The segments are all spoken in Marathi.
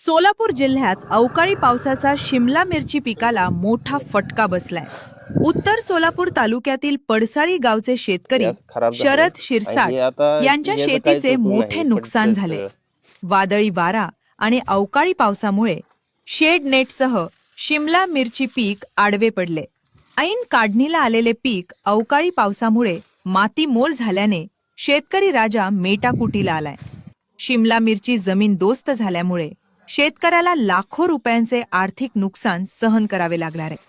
सोलापूर जिल्ह्यात अवकाळी पावसाचा शिमला मिरची पिकाला मोठा फटका बसलाय। उत्तर सोलापूर तालुक्यातील पडसाळी गावचे शेतकरी शरद शिरसाट यांच्या शेतीचे मोठे नुकसान झाले। वादळी वारा आणि अवकाळी पावसामुळे शेड नेटसह शिमला मिरची पीक आडवे पडले। ऐन काढणीला आलेले पीक अवकाळी पावसामुळे मातीमोल झाल्याने शेतकरी राजा मेटाकुटीला आलाय। शिमला मिरची जमीन दोस्त झाल्यामुळे शेतकऱ्याला लाखो रुपयांचे आर्थिक नुकसान सहन करावे लागणार आहे।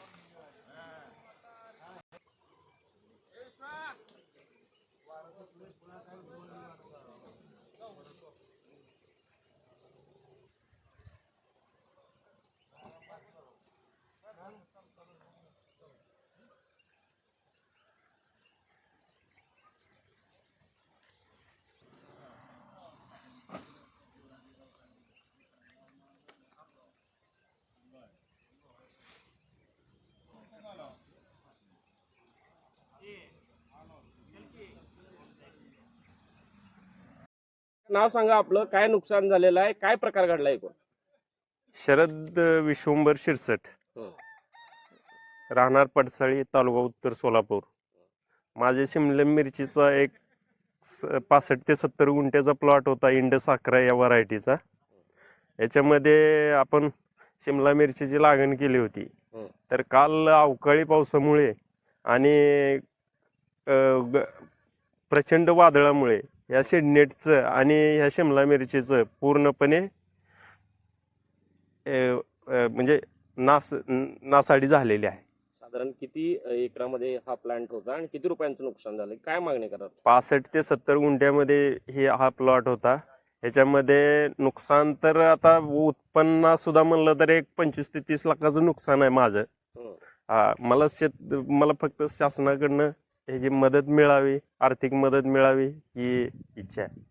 नाव सांगा आपलं, काय नुकसान झालेलं आहे, काय प्रकार घडलाय? शरद विश्वंभर शिरसट, राहणार पडसाळी, तालुका उत्तर सोलापूर। माझे शिमला मिरचीचा एक 65 ते 70 गुंठ्याचा प्लॉट होता, इंडस 11 या व्हरायटीचा। याच्यामध्ये आपण शिमला मिरचीची लागण केली होती। तर काल अवकाळी पावसामुळे आणि प्रचंड वादळामुळे या शेडनेटचं आणि ह्या शिमला मिरचीचं पूर्णपणे म्हणजे नासाडी झालेली आहे। साधारण किती एकरामध्ये हा प्लांट होता आणि किती रुपयांचं नुकसान झालं, काय मागणी करतात? 65 ते 70 गुंठ्यामध्ये हा प्लॉट होता। ह्याच्यामध्ये नुकसान तर आता उत्पन्न सुद्धा म्हणलं तर एक 25 ते 30 लाखाचं नुकसान आहे माझं। मला फक्त शासनाकडनं ह्याची मदत मिळावी, आर्थिक मदत मिळावी ही इच्छा आहे।